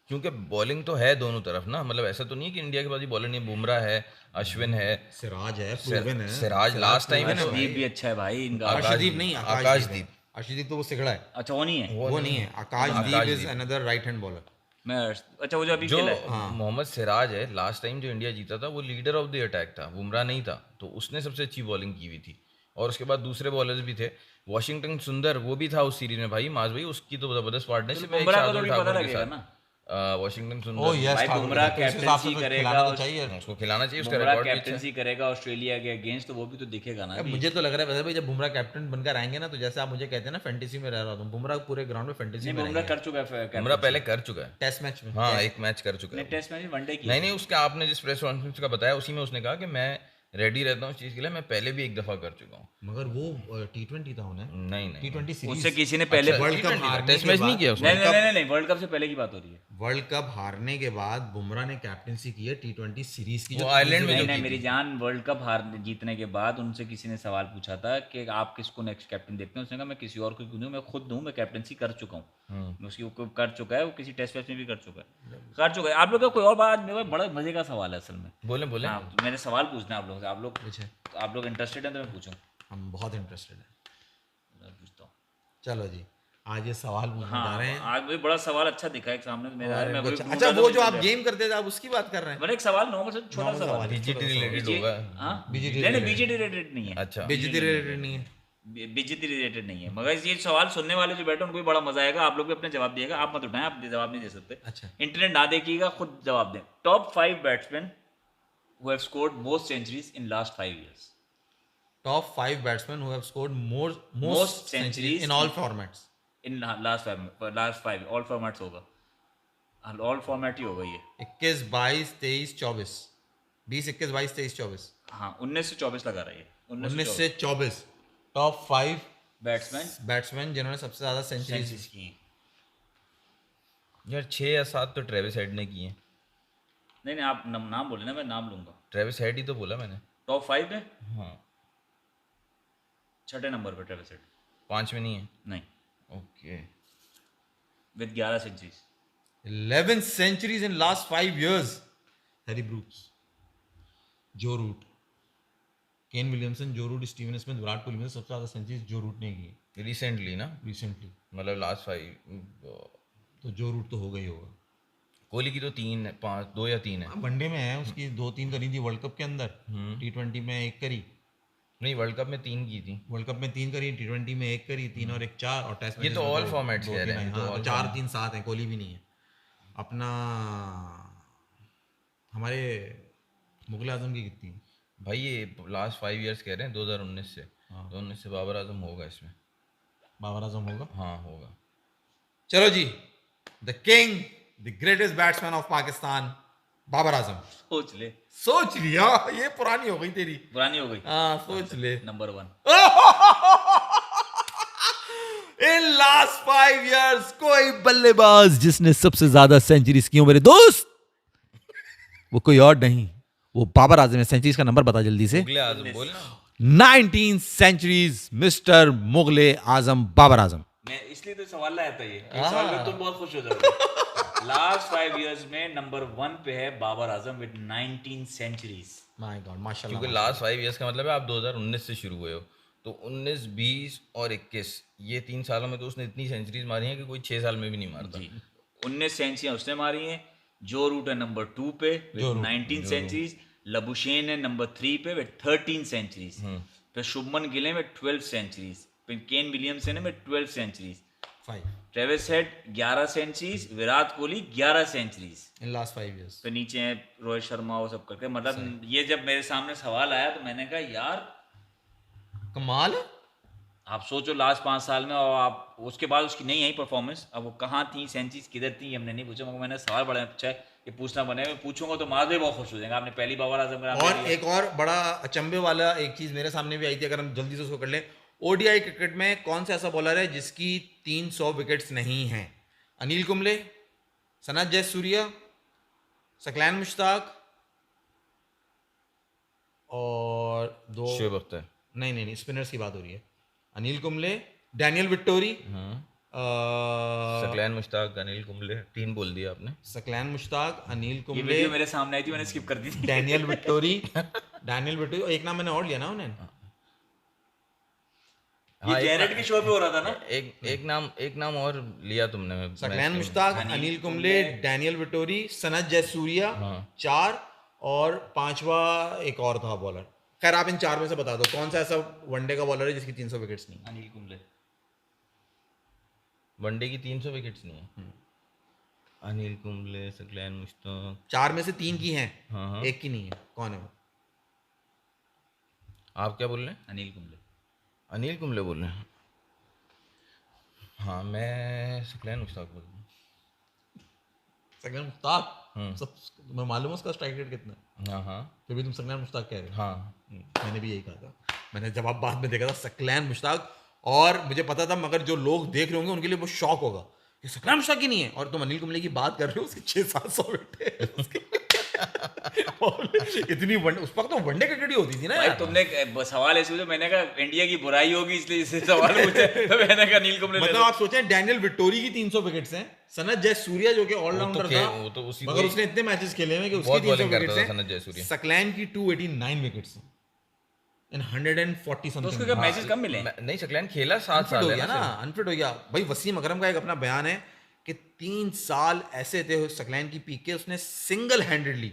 क्योंकि बॉलिंग तो है दोनों तरफ ना, मतलब ऐसा तो नहीं है कि इंडिया के पास ही बॉलर नहीं है, बुमराह है, अश्विन है, सिराज है, प्रूवन है। सिराज लास्ट टाइम है ना, अर्शदीप भी अच्छा है भाई इनका। अर्शदीप नहीं, आकाशदीप। अर्शदीप तो वो सिगड़ा है, अच्छा वो नहीं है। वो नहीं है। Akashdeep is another right hand bowler. अच्छा वो जो अभी जो खेला है। मोहम्मद सिराज है, लास्ट टाइम जो इंडिया जीता था वो लीडर ऑफ द अटैक था, बुमराह नहीं था, तो उसने सबसे अच्छी बॉलिंग की हुई थी। और उसके बाद दूसरे बॉलर्स भी थे, वॉशिंगटन सुंदर वो भी था उस सीरीज में भाई, माज भाई उसकी तो जबरदस्त पार्टनरशिप है बुमराह को तो नहीं पता लगेगा ना। वॉशिंगटन ओह सुंदर यस, भाई बुमराह कैप्टनसी करेगा, तो चाहिए। उसको खिलाना चाहिए, उसका बुमराह रिकॉर्ड भी अच्छा है। कैप्टनसी करेगा ऑस्ट्रेलिया के अगेंस्ट, तो वो भी तो दिखेगा ना। अब मुझे तो लग रहा है वैसे भाई जब बुमराह कैप्टन बनकर आएंगे ना, तो जैसे आप मुझे कहते हैं ना फैंटेसी में रह रहा हूँ, बुमराह पूरे ग्राउंड में फैंटेसी नहीं में बुमराह रहेंगे। कर चुका है बुमराह पहले कर चुका है टेस्ट मैच में। हाँ, एक मैच कर चुका है। टेस्ट मैच वनडे की। नहीं, उसका आपने जिस प्रेस कॉन्फ्रेंस का बताया उसी में उसने कहा कि मैं रेडी रहता हूँ इस चीज़ के लिए, मैं पहले भी एक दफ़ा कर चुका हूँ। मगर वो T20 था उन्हें, नहीं T20 सीरीज। उससे किसी ने पहले वर्ल्ड कप हारने टेस्ट के मैच नहीं बाद, किया उसने। नहीं वर्ल्ड कप से पहले की बात हो रही है। वर्ल्ड कप हारने के बाद बुमराह ने कैप्टनसी की है T20 सीरीज की, वो जो आयरलैंड में नहीं मेरी जान, वर्ल्ड कप जीतने के बाद उनसे किसी ने सवाल पूछा था कि आप किसको नेक्स्ट कैप्टन देखते हैं, उसने कहा मैं किसी और को क्यों दूं, मैं खुद दूं, मैं कैप्टनसी कर चुका हूँ। मैं उसकी वो कर चुका है, वो किसी टेस्ट मैच में भी कर चुका है। आप लोग का कोई और बात, मेरे बड़ा मजे का सवाल है असल में। बोले हाँ, मैंने सवाल पूछना है आप लोगों से, आप लोग इंटरेस्टेड हैं तो मैं पूछूं? हम बहुत इंटरेस्टेड हैं। मैं पूछता हूँ। चलो जी, आज ये सवाल पूछने जा रहे हैं। आज मुझे बड़ा सवाल अच्छा दिखा एक सामने मेरे आ रहा है, मैं वही अच्छा, वो जो आप गेम करते थे आप उसकी बात कर रहे हैं? मैंने एक सवाल नॉर्मल से छोटा सवाल है। बीजीटी रिलेटेड होगा। हाँ BGT नहीं बीजेटी रिलेटेड नहीं है। अच्छा, बेइज्जती रिलेटेड नहीं है। बीजेटी रिलेटेड नहीं है, मगर ये सवाल सुनने वाले जो बैठे उनको भी बड़ा मजा आएगा। आप लोग भी अपने जवाब दिएगा, आप मत उठाएं, आप जवाब नहीं दे सकते। अच्छा, इंटरनेट ना देखिएगा, खुद जवाब दें। Top 5 batsman who have scored most centuries in last 5 years. top 5 batsmen who have scored most Most centuries centuries in all formats. In last 5 all formats होगा, all format ही होगा ये। 21, 22, 23, 24, 20, 21, 22, 23, 24, हाँ 19 से 24 लगा रहा है ये। 19 से 24 टॉप 5 बैट्समैन जिन्होंने सबसे ज्यादा सेंचुरीज सेंचुरीज की हैं। यार 6 या 7 तो ट्रेविस हेड ने किए हैं। नहीं आप नाम बोले ना, मैं नाम लूंगा। ट्रेविस हेड ही तो बोला मैंने। टॉप 5 में हाँ, 6ठे नंबर पे ट्रेविस हेड। 5 में नहीं है। नहीं, okay, with 11 centuries. 11 centuries in last 5 years. Harry Brooks, Joe Root, Kane Williamson, Joe Root, Steven Smith, Virat Kohli में सबसे ज्यादा सेंचुरीज जो रूट ने की रिसेंटली ना, रिसेंटली। मतलब लास्ट 5। तो जो रूट तो हो गई होगा। कोहली की तो 3 5 2 या 3 है। वनडे में है उसकी 2-3 करी थी, वर्ल्ड कप के अंदर T20 में 1 करी, नहीं, वर्ल्ड कप में 3 की थी। वर्ल्ड कप में 3 करी, T20 में 1 करी, 3 और 1 4, और टेस्ट ये तो all formats कह रहे हैं, हाँ, all तो 4-3-7 है, कोहली भी नहीं है। अपना हमारे मुगल आजम की कितनी है? भाई ये लास्ट 5 इयर्स कह रहे हैं, 2019 से। 2019 से बाबर आजम होगा इसमें। बाबर आजम होगा। हाँ होगा। चलो जी, the king, the greatest batsman of Pakistan, Babar Azam. सोच ले, सोच लिया, ये पुरानी हो गई तेरी। पुरानी हो गई। हाँ, सोच ले। नंबर 1। इन लास्ट 5 years कोई बल्लेबाज जिसने सबसे ज्यादा सेंचुरीज की हो मेरे दोस्त, वो कोई और नहीं, वो बाबर आजम है। सेंचुरीज का नंबर बता जल्दी से। मुगले आजम बोल ना। 19 centuries, मिस्टर मुगले आजम बाबर आजम। मैं इसलिए तो सवाल लाया था ये। इस सवाल में तुम बहुत खुश हो जाओगे। लास्ट 5 इयर्स में नंबर 1 पे है Babar Azam with 19 centuries. My God, माशाल्लाह। क्योंकि लास्ट 5 इयर्स का मतलब है आप 2019 से शुरू हुए हो, तो 19, 20 और 21 ये 3 सालों में तो उसने इतनी सेंचुरीज मारी हैं कि कोई 6 साल में भी नहीं मारता। 19 सेंचुरियां उसने मारी हैं। जो रूट है नंबर 2 पे विद 19 सेंचुरीज। लबुशेन है नंबर 3 पे विद 13 सेंचुरीज। फिर शुभमन गिल है विद 12 सेंचुरीज। फिर केन विलियमसन है with 12 centuries. 5 Travis Head 11 centuries. Virat Kohli 11 centuries. In last 5 years। फिर नीचे है रोहित शर्मा, वो सब करके। मतलब ये जब मेरे सामने सवाल आया तो मैंने कहा यार कमाल है। आप सोचो लास्ट 5 साल में, और आप उसके बाद उसकी नहीं आई परफॉर्मेंस। अब वो कहाँ थी, सेंचुरीज किधर थी, हमने नहीं पूछा। मगर मैंने सवाल बड़ा अच्छा है, ये पूछना बने, मैं पूछूंगा तो माधव बहुत खुश हो जाएगा। आपने पहली बाबर आजम का नाम और ले लिया। एक और बड़ा अचंभे वाला एक चीज मेरे सामने भी आई थी, अगर हम जल्दी से उसको कर लें। ओडीआई क्रिकेट में कौन सा ऐसा बॉलर है जिसकी 300 विकेट्स नहीं हैं? अनिल कुंबले, सनत जयसूर्या, सकलैन मुश्ताक और 2। शुएब अख्तर। नहीं, स्पिनर्स की बात हो रही है। अनिल कुंबले, डैनियल विक्टोरी, सकलैन मुश्ताक, अनिल कुंबले, 3 बोल दिया आपने। सकलैन मुश्ताक, अनिल ये कुंबले, वीडियो मेरे सामने आई थी, मैंने स्किप कर दी थी। डैनियल विक्टोरी, एक नाम मैंने और लिया ना उन्हें। ये जेरेड के शो पे हो रहा था ना। एक नाम और लिया तुमने। सकलैन मुश्ताक, अनिल कुंबले, डैनियल विक्टोरी, सनत जयसूर्या, 4, और 5वां एक और था बॉलर। खैर आप इन 4 में से बता दो कौन सा ऐसा वनडे का बॉलर है जिसकी 300 विकेट्स नहीं? अनिल कुंबले। वनडे की 300 विकेट्स नहीं है। अनिल कुंबले, सकलैन मुश्ताक, 4 में से 3 की हैं, हाँ। एक की नहीं है। कौन है वो? आप क्या बोल रहे हैं? अनिल कुंबले। अनिल कुंबले बोल रहे हैं। हाँ, मैं सकलैन मुश्ताक बोल रहा हूँ। सकलैन मुश्ताक, सब तुम्हें मालूम है उसका स्ट्राइक रेट कितना है? हाँ। फिर भी तुम सकलैन मुश्ताक कह रहे हो। हाँ, मैंने भी यही कहा था। मैंने जवाब बाद में देखा था सकलैन मुश्ताक, और मुझे पता था, मगर जो लोग देख रहे होंगे उनके लिए वो शॉक होगा कि सकलैन मुश्ताक ही नहीं है, और तुम अनिल कुंबले की बात कर रहे हो, उसके 600-700 बेटे इतनी उस वक्त तो वनडे क्रिकेट ही होती थी ना भाई यार। तुमने सवाल ऐसे पूछा, मैंने कहा इंडिया की बुराई होगी इसलिए इसे सवाल पूछा। तो मैंने कहा अनिल कुंबले। मतलब आप सोचें, डैनियल विक्टोरी की 300 विकेट्स हैं। सनत जयसूर्या जो कि ऑलराउंडर था, वो तो उसी मगर उसने इतने मैचेस खेले हैं कि उसकी बहुत 300 bowling करता विकेट्स था सनत हैं। जयसूर्या। सकलैन की 289 विकेट्स हैं इन 140 तो उसको समथिंग। क्या मैचेस कम मिले? नहीं, सकलैन खेला 7 अनफिट साल हो है गया ना, अनफिट हो गया भाई। वसीम अकरम का एक अपना बयान है कि 3 साल ऐसे थे सकलैन की पीक के, उसने सिंगल हैंडेडली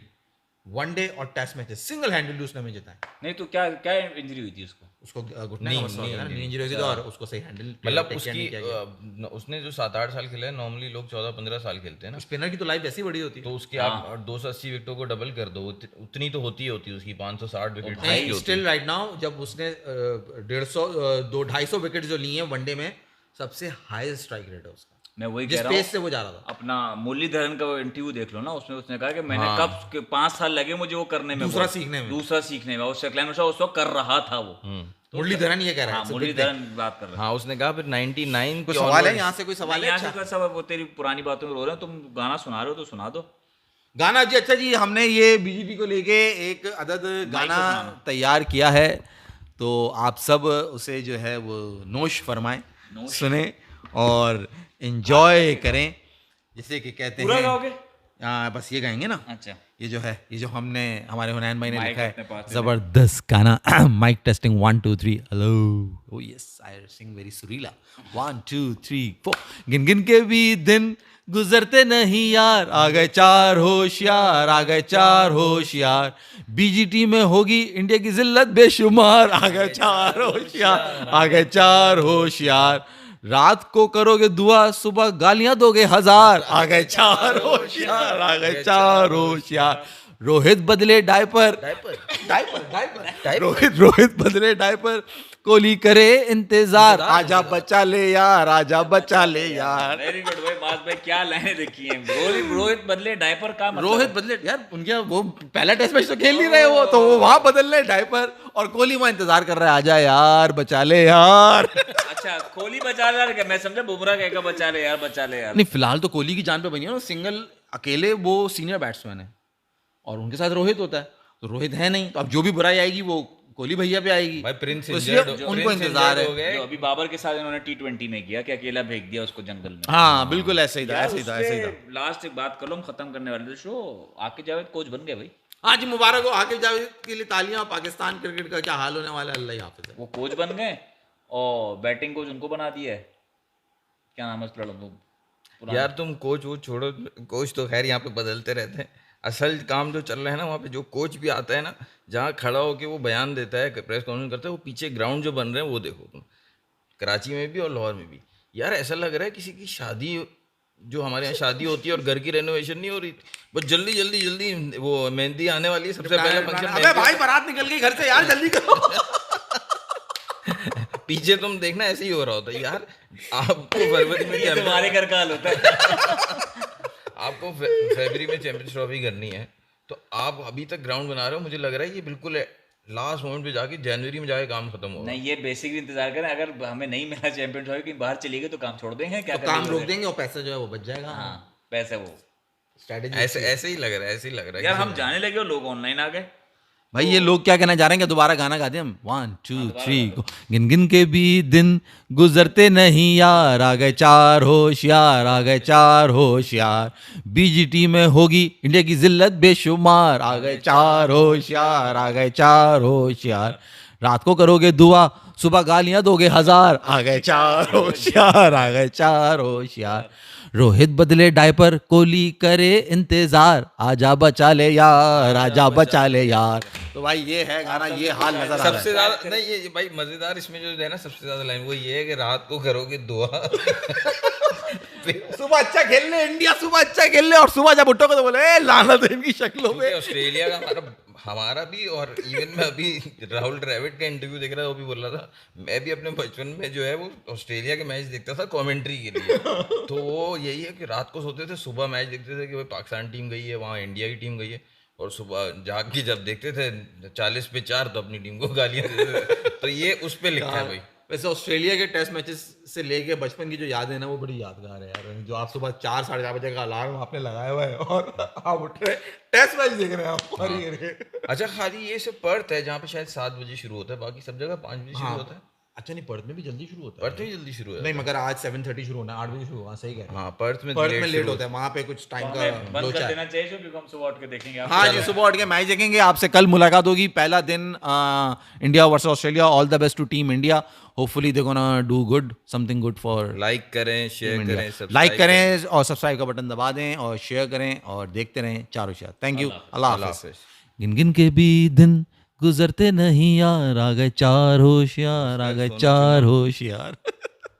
वनडे और टेस्ट मैचेस सिंगल हैंडेडली उसने में जिताए। नहीं तो क्या इंजरी हुई थी उसको? उसको घुटने का मसला हो गया ना, नी इंजरी हुई थी, तो और उसको सही हैंडल मतलब उसकी उसने जो 7-8 साल खेला है, नॉर्मली लोग 14-15 साल खेलते हैं ना। स्पिनर की तो लाइफ ऐसी बड़ी होती है। तो उसकी आप 280 विकेटों को डबल कर दो, उतनी तो होती है उसकी 560 विकेट नहीं, स्टिल राइट नाउ जब उसने 250 विकेट जो लिए हैं वनडे में, सबसे हाईएस्ट स्ट्राइक रेट है उसका, मैं वही जिस कह रहा पेस हूँ। से वो जा रहा था। अपना मुरलीधरन का इंटरव्यू देख लो ना, उसमें उसने कहा कि मैंने कब 5 साल लगे मुझे वो करने में, दूसरा सीखने में। और सकलैन मुश्ताक उस वक्त कर रहा था वो। मुरलीधरन ये कह रहा हाँ है। मुरलीधरन बात कर रहे हैं। हाँ उसने कहा फिर 99 कोई के सवाल है onwards- यहाँ से, कोई सवाल है? यहाँ अच्छा। से सब वो तेरी पुरानी बातों में रो रहे हो, तुम गाना सुना रहे हो तो सुना दो। गाना जी, अच्छा जी, हमने ये बीजेपी को लेके एक अदद गाना सुनाना। तैयार किया है, तो आप सब उसे जो है वो नोश फरमाएं, सुने और एंजॉय करें, जैसे कि कहते पूरा हैं। गाओगे? हाँ, बस ये गाएंगे ना। अच्छा ये जो है, ये जो हमने हमारे हुनैन भाई ने माइक लिखा अपने है, पास ले जबरदस्त गाना। Mic testing 1 2 3 hello. Oh yes, I sing very सुरीला। 1 2 3 4 गिन गिन के भी दिन गुजरते नहीं यार, आ गए 4 होशियार, आ गए 4 होशियार, बीजीटी में होगी इंडिया की जिल्लत बेशुमार, आ गए 4 होशियार, आ गए 4 होशियार, रात को करोगे दुआ, सुबह गालियां दोगे 1000, आ गए 4 होशियार, आ गए 4 होशियार, रोहित बदले डायपर, डायपर रोहित बदले डायपर, कोहली करे इंतजार, आजा बचा ले यार, आजा बचा ले यार। वेरी गुड भाई, बात भाई क्या लाइनें लिखी हैं। रोहित बदले डायपर का मतलब रोहित बदले यार, उनके वो पहला टेस्ट मैच तो खेल नहीं रहे वो, तो वो वहां बदल रहे डायपर, और कोहली वहां इंतजार कर रहा है, आजा यार बचा ले यार। अच्छा कोहली बचा ले यार, मैं समझा बुमराह कहेगा बचा ले यार, बचा ले यार। नहीं, फिलहाल तो कोहली की जान पे बनी है ना, सिंगल अकेले वो सीनियर बैट्समैन है, और उनके साथ रोहित होता है, तो रोहित है नहीं, तो अब जो भी बुराई आएगी वो कोहली भैया पे आएगी। भाई प्रिंस तो इसलिए उनको इंतजार है। जो अभी बाबर के साथ इन्होंने T20 में किया कि अकेला फेंक दिया उसको जंगल में। हाँ बिल्कुल ऐसे ही था, ऐसे ही था, ऐसे ही था। लास्ट एक बात कर लो, हम खत्म करने वाले थे शो। आकिब जावेद कोच बन गए भाई। आज मुबारक हो आकिब जावेद के लिए, तालियां। पाकिस्तान क्रिकेट का क्या हाल होने वाला है, अल्लाह ही हाफिज है। वो कोच बन गए और बैटिंग कोच उनको बना दिया है। क्या नाम है उस लड़कों को? यार तुम कोच वो छोड़ो, कोच तो खैर यहाँ पे बदलते रहते हैं, असल काम जो चल रहा है ना वहाँ पे जो कोच भी आता है ना, जहाँ खड़ा होके वो बयान देता है, प्रेस कॉन्फ्रेंस करता है, वो पीछे ग्राउंड जो बन रहे हैं वो देखो तुम, कराची में भी और लाहौर में भी। यार ऐसा लग रहा है किसी की शादी, जो हमारे यहाँ शादी होती है और घर की रेनोवेशन नहीं हो रही, बस जल्दी जल्दी जल्दी वो मेहंदी आने वाली है, सबसे पहले अबे फंक्शन भाई बारात निकल गई घर से यार, जल्दी करो। पीछे तुम देखना ऐसे ही हो रहा होता है यार। आपको फरवरी में ये तुम्हारे घर का हाल होता है। आपको फरवरी में चैंपियंस ट्रॉफी करनी है, तो आप अभी तक ग्राउंड बना रहे हो, मुझे लग रहा है ये बिल्कुल लास्ट मोमेंट पे जाके जनवरी में जाके काम खत्म होगा। नहीं, ये बेसिकली इंतजार करें, अगर हमें नहीं मिला चैंपियन ट्रॉफी, कहीं बाहर चली गई तो काम छोड़ देंगे। क्या तो काम रोक देंगे और पैसा जो है वो बच जाएगा। हाँ पैसे वो स्ट्रेटेजी ऐसे ऐसे ही लग रहा है, ऐसे ही लग रहा है यार हम जाने लगे और लोग ऑनलाइन आ गए। भाई ये लोग क्या कहना चाह रहे हैं, क्या दोबारा गाना गाते हैं हम? 1 2 3 गिन गिन के भी दिन गुजरते नहीं यार, आ गए 4 होशियार, आ गए 4 होशियार, बीजीटी में होगी इंडिया की जिल्लत बेशुमार, आ गए 4 होशियार, आ गए 4 होशियार, रात को करोगे दुआ, सुबह गालियां दोगे 1000, आ गए 4 होशियार, आ गए 4 होशियार, रोहित बदले डायपर, कोहली करे इंतजार, आजा बचा ले यार, आजा बचा ले यार। तो भाई ये है गाना, ये हाल नजर आ रहा है। सबसे ज्यादा नहीं, ये भाई मजेदार इसमें जो है ना, सबसे ज्यादा लाइन वो ये है कि रात को करोगे दुआ। सुबह अच्छा खेल ले इंडिया, सुबह अच्छा खेल ले, और सुबह जब उठोगे तो बोले ए लानत है इनकी शक्लों पे। ऑस्ट्रेलिया का हमारा भी, और इवन मैं अभी राहुल द्रविड़ का इंटरव्यू देख रहा था, वो भी बोल रहा था मैं भी अपने बचपन में जो है वो ऑस्ट्रेलिया के मैच देखता था कमेंट्री के लिए। तो वो यही है कि रात को सोते थे, सुबह मैच देखते थे कि भाई पाकिस्तान टीम गई है, वहाँ इंडिया की टीम गई है, और सुबह जाग के जब देखते थे 40 पे 4 तो अपनी टीम को गालियाँ देते थे। तो ये उस पर लिखा है भाई। वैसे ऑस्ट्रेलिया के टेस्ट मैचेस से लेके बचपन की जो यादें हैं ना, वो बड़ी यादगार है यार। जो आप सुबह 4 साढ़े 4 बजे का अलार्म आपने लगाया हुआ है और आप उठ रहे टेस्ट मैच देख रहे हैं आप। अच्छा खाली ये सिर्फ पर्थ है जहाँ पे शायद 7 बजे शुरू होता है, बाकी सब जगह 5 बजे शुरू होता है। अच्छा नहीं, पर्थ में भी जल्दी शुरू होता है। पर्थ में जल्दी शुरू है नहीं, मगर आज 7:30 शुरू होना है, 8 बजे शुरू हुआ, सही कह रहे हैं। हाँ पर्थ में लेट होता है, वहाँ पे कुछ टाइम का बंद लोचा कर है। देना चाहिए क्योंकि हम सुबह उठ के देखेंगे। हाँ जी, सुबह उठ के मैच देखेंगे। आपसे कल मुलाकात होगी, पहला दिन India versus Australia. All the best to team India, hopefully they gonna do good, something good for. Like करें, शेयर करें, लाइक करें और सब्सक्राइब का बटन दबा दें और शेयर करें और देखते रहें चारों शार। थैंक यू, अल्लाह हाफिज़। गिन गिन के भी दिन गुजरते नहीं यार, आ गए 4 होशियार, आ गए 4 होशियार।